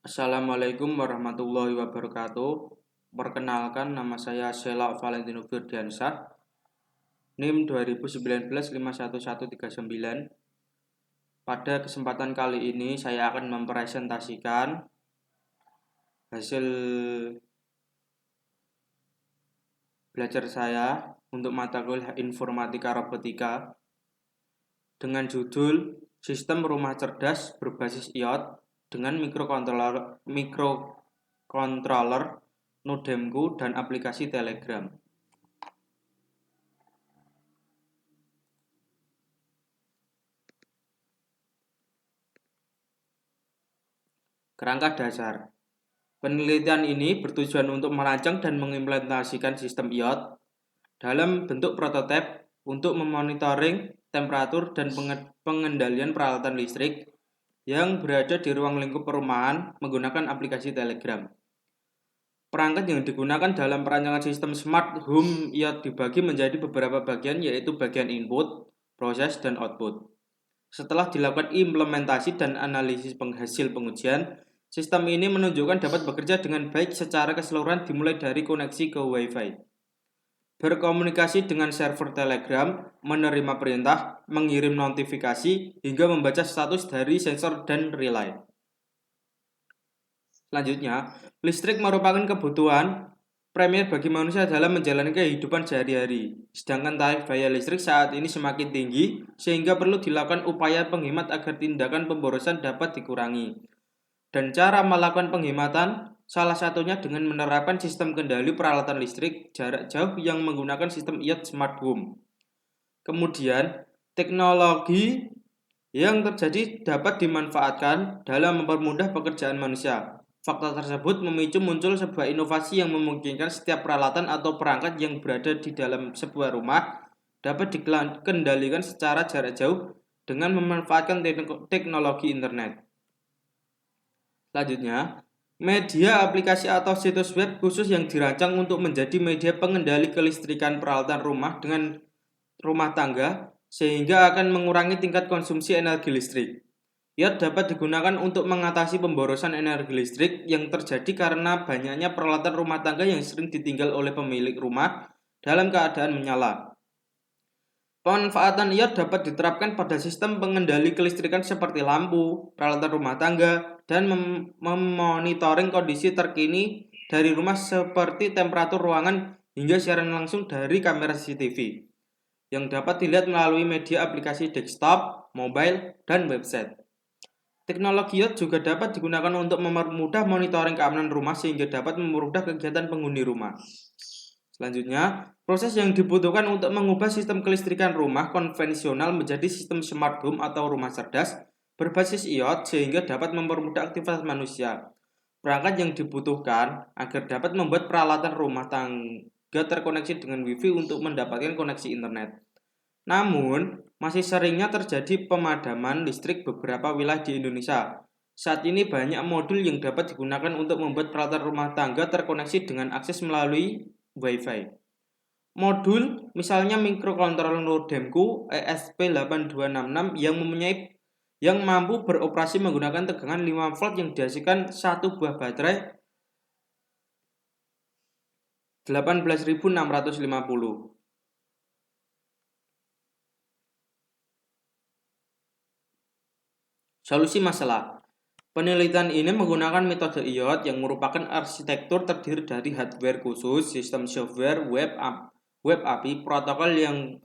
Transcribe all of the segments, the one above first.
Assalamualaikum warahmatullahi wabarakatuh. Perkenalkan, nama saya Sheila Valentino Firdiansyah, NIM 2019 51139. Pada kesempatan kali ini saya akan mempresentasikan hasil belajar saya untuk mata kuliah Informatika Robotika dengan judul Sistem Rumah Cerdas Berbasis IoT dengan mikrokontroler, Nodemku, dan aplikasi Telegram. Kerangka dasar. Penelitian ini bertujuan untuk merancang dan mengimplementasikan sistem IoT dalam bentuk prototipe untuk memonitoring temperatur dan pengendalian peralatan listrik yang berada di ruang lingkup perumahan menggunakan aplikasi Telegram. Perangkat yang digunakan dalam perancangan sistem Smart Home IoT dibagi menjadi beberapa bagian, yaitu bagian input, proses, dan output. Setelah dilakukan implementasi dan analisis hasil pengujian, sistem ini menunjukkan dapat bekerja dengan baik secara keseluruhan dimulai dari koneksi ke Wi-Fi, berkomunikasi dengan server Telegram, menerima perintah, mengirim notifikasi, hingga membaca status dari sensor dan relay. Selanjutnya, listrik merupakan kebutuhan primer bagi manusia dalam menjalani kehidupan sehari-hari. Sedangkan tarif biaya listrik saat ini semakin tinggi, sehingga perlu dilakukan upaya penghemat agar tindakan pemborosan dapat dikurangi. Dan cara melakukan penghematan salah satunya dengan menerapkan sistem kendali peralatan listrik jarak jauh yang menggunakan sistem IoT Smart Home. Kemudian, teknologi yang terjadi dapat dimanfaatkan dalam mempermudah pekerjaan manusia. Fakta tersebut memicu muncul sebuah inovasi yang memungkinkan setiap peralatan atau perangkat yang berada di dalam sebuah rumah dapat dikendalikan secara jarak jauh dengan memanfaatkan teknologi internet. Selanjutnya, media aplikasi atau situs web khusus yang dirancang untuk menjadi media pengendali kelistrikan peralatan rumah dengan rumah tangga sehingga akan mengurangi tingkat konsumsi energi listrik. IoT dapat digunakan untuk mengatasi pemborosan energi listrik yang terjadi karena banyaknya peralatan rumah tangga yang sering ditinggal oleh pemilik rumah dalam keadaan menyala. Pemanfaatan IoT dapat diterapkan pada sistem pengendali kelistrikan seperti lampu, peralatan rumah tangga, dan memonitoring kondisi terkini dari rumah seperti temperatur ruangan hingga siaran langsung dari kamera CCTV yang dapat dilihat melalui media aplikasi desktop, mobile, dan website. Teknologi IoT juga dapat digunakan untuk mempermudah monitoring keamanan rumah sehingga dapat mempermudah kegiatan penghuni rumah. Selanjutnya, proses yang dibutuhkan untuk mengubah sistem kelistrikan rumah konvensional menjadi sistem smart home atau rumah cerdas berbasis IoT sehingga dapat mempermudah aktivitas manusia. Perangkat yang dibutuhkan agar dapat membuat peralatan rumah tangga terkoneksi dengan Wi-Fi untuk mendapatkan koneksi internet. Namun, masih seringnya terjadi pemadaman listrik beberapa wilayah di Indonesia. Saat ini banyak modul yang dapat digunakan untuk membuat peralatan rumah tangga terkoneksi dengan akses melalui Wi-Fi. Modul misalnya mikrokontroler Nodemku ESP8266 yang mampu beroperasi menggunakan tegangan 5 volt yang dihasilkan satu buah baterai 18.650. Solusi masalah. Penelitian ini menggunakan metode IoT yang merupakan arsitektur terdiri dari hardware khusus, sistem software, web API, protokol yang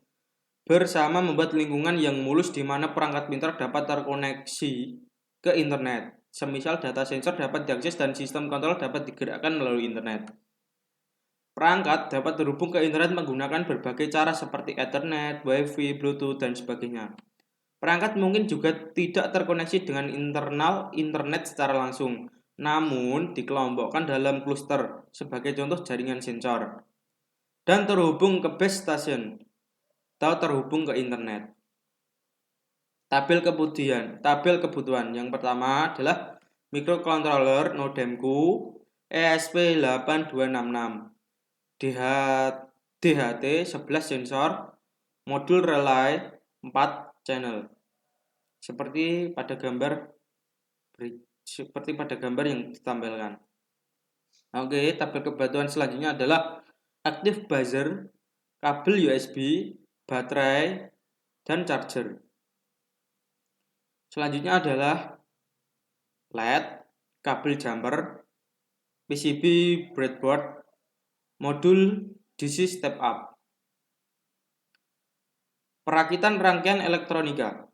bersama membuat lingkungan yang mulus di mana perangkat pintar dapat terkoneksi ke internet. Semisal data sensor dapat diakses dan sistem kontrol dapat digerakkan melalui internet. Perangkat dapat terhubung ke internet menggunakan berbagai cara seperti Ethernet, Wi-Fi, Bluetooth, dan sebagainya. Perangkat mungkin juga tidak terkoneksi dengan internet secara langsung, namun dikelompokkan dalam kluster sebagai contoh jaringan sensor dan terhubung ke base station atau terhubung ke internet. Tabel kebutuhan yang pertama adalah mikrokontroler Nodemku ESP8266, DHT 11 sensor, modul relay 4 channel. Seperti pada gambar seperti pada gambar yang ditampilkan. Oke, tabel kebutuhan selanjutnya adalah active buzzer, kabel USB, baterai, dan charger. Selanjutnya adalah LED, kabel jumper, PCB breadboard, modul DC step up. Perakitan rangkaian elektronika.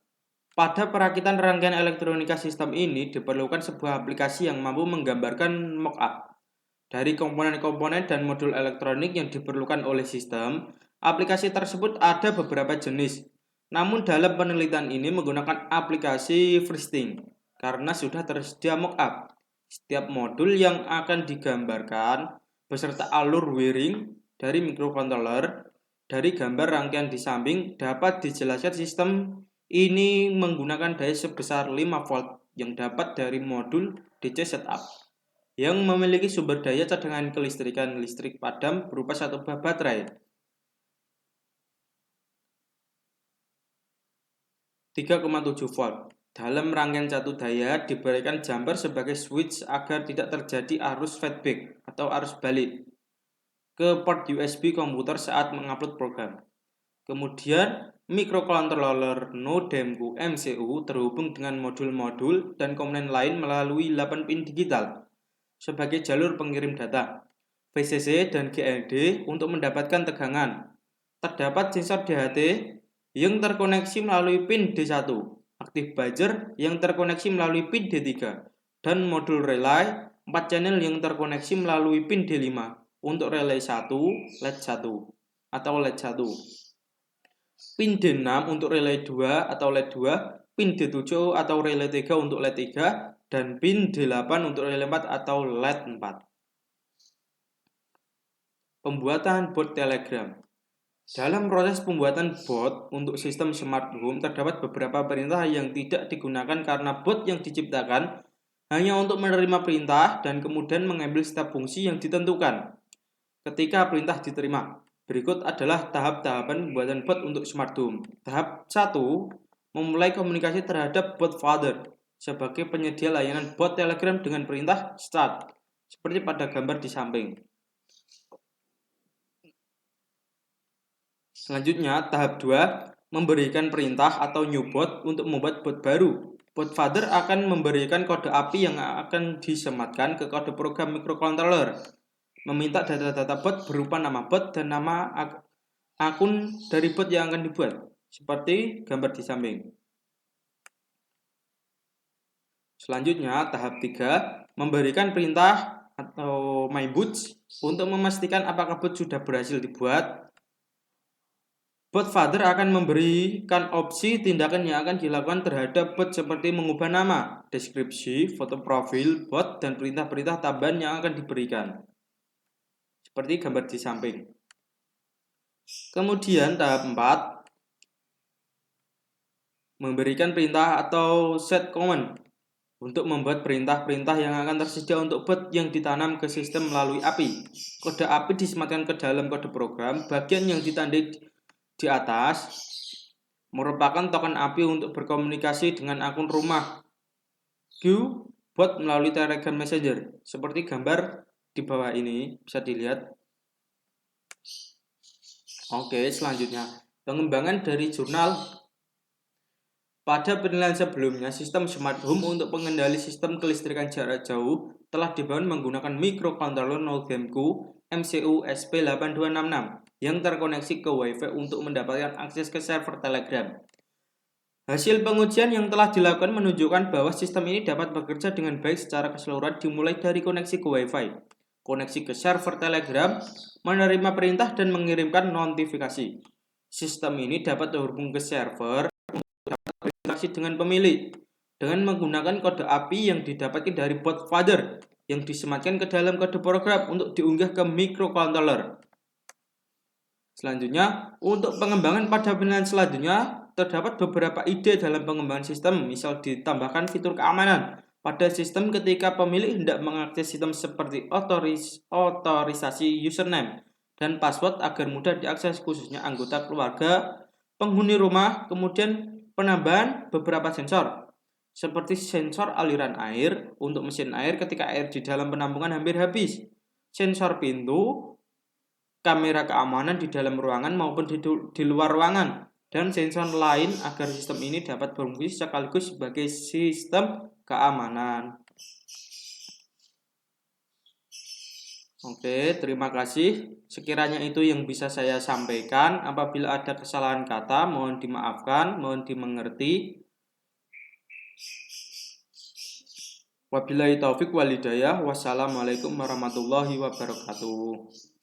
Pada perakitan rangkaian elektronika sistem ini diperlukan sebuah aplikasi yang mampu menggambarkan mock-up dari komponen-komponen dan modul elektronik yang diperlukan oleh sistem. Aplikasi tersebut ada beberapa jenis. Namun dalam penelitian ini menggunakan aplikasi FreeSync karena sudah tersedia mock-up. Setiap modul yang akan digambarkan beserta alur wiring dari microcontroller dari gambar rangkaian di samping dapat dijelaskan sistem ini menggunakan daya sebesar 5 volt yang dapat dari modul DC setup yang memiliki sumber daya cadangan kelistrikan listrik padam berupa satu buah baterai. 3,7 volt. Dalam rangkaian satu daya diberikan jumper sebagai switch agar tidak terjadi arus feedback atau arus balik ke port USB komputer saat mengupload program. Kemudian microcontroller NodeMCU MCU terhubung dengan modul-modul dan komponen lain melalui 8 pin digital sebagai jalur pengirim data, VCC dan GND untuk mendapatkan tegangan. Terdapat sensor DHT yang terkoneksi melalui pin D1, active buzzer yang terkoneksi melalui pin D3, dan modul relay 4 channel yang terkoneksi melalui pin D5 untuk relay 1, LED 1 atau LED 1. Pin D6 untuk relay 2 atau LED 2, pin D7 atau relay 3 untuk LED 3, dan pin D8 untuk relay 4 atau LED 4. Pembuatan bot Telegram. Dalam proses pembuatan bot untuk sistem smart home terdapat beberapa perintah yang tidak digunakan karena bot yang diciptakan hanya untuk menerima perintah dan kemudian mengambil setiap fungsi yang ditentukan ketika perintah diterima. Berikut adalah tahap-tahapan pembuatan bot untuk smart home. Tahap 1, memulai komunikasi terhadap bot father sebagai penyedia layanan bot Telegram dengan perintah start, seperti pada gambar di samping. Selanjutnya, tahap 2, memberikan perintah atau new bot untuk membuat bot baru. Bot father akan memberikan kode API yang akan disematkan ke kode program microcontroller, meminta data-data bot berupa nama bot dan nama akun dari bot yang akan dibuat, seperti gambar di samping. Selanjutnya, tahap 3, memberikan perintah atau myBoots untuk memastikan apakah bot sudah berhasil dibuat. Bot father akan memberikan opsi tindakan yang akan dilakukan terhadap bot seperti mengubah nama, deskripsi, foto profil bot, dan perintah-perintah tambahan yang akan diberikan, seperti gambar di samping. Kemudian tahap 4, memberikan perintah atau set command untuk membuat perintah-perintah yang akan tersedia untuk bot yang ditanam ke sistem melalui API. Kode API disematkan ke dalam kode program. Bagian yang ditandai di atas merupakan token API untuk berkomunikasi dengan akun rumah Q bot melalui Telegram Messenger, seperti gambar di bawah ini bisa dilihat. Oke, selanjutnya pengembangan dari jurnal. Pada penilaian sebelumnya, sistem smart home untuk pengendali sistem kelistrikan jarak jauh telah dibangun menggunakan microcontroller NodeMCU MCU SP8266 yang terkoneksi ke Wi-Fi untuk mendapatkan akses ke server Telegram. Hasil pengujian yang telah dilakukan menunjukkan bahwa sistem ini dapat bekerja dengan baik secara keseluruhan dimulai dari koneksi ke Wi-Fi, koneksi ke server Telegram, menerima perintah dan mengirimkan notifikasi. Sistem ini dapat terhubung ke server berinteraksi dengan pemilik dengan menggunakan kode API yang didapatkan dari bot father yang disematkan ke dalam kode program untuk diunggah ke microcontroller. Selanjutnya, untuk pengembangan pada penilaian selanjutnya, terdapat beberapa ide dalam pengembangan sistem, misal ditambahkan fitur keamanan pada sistem ketika pemilik hendak mengakses sistem seperti otorisasi username dan password agar mudah diakses khususnya anggota keluarga, penghuni rumah, kemudian penambahan beberapa sensor seperti sensor aliran air untuk mesin air ketika air di dalam penampungan hampir habis, sensor pintu, kamera keamanan di dalam ruangan maupun di luar ruangan, dan sensor lain agar sistem ini dapat berfungsi sekaligus sebagai sistem keamanan. Oke, terima kasih. Sekiranya itu yang bisa saya sampaikan. Apabila ada kesalahan kata, mohon dimaafkan, mohon dimengerti. Wabillahi taufik wal hidayah. Wassalamualaikum warahmatullahi wabarakatuh.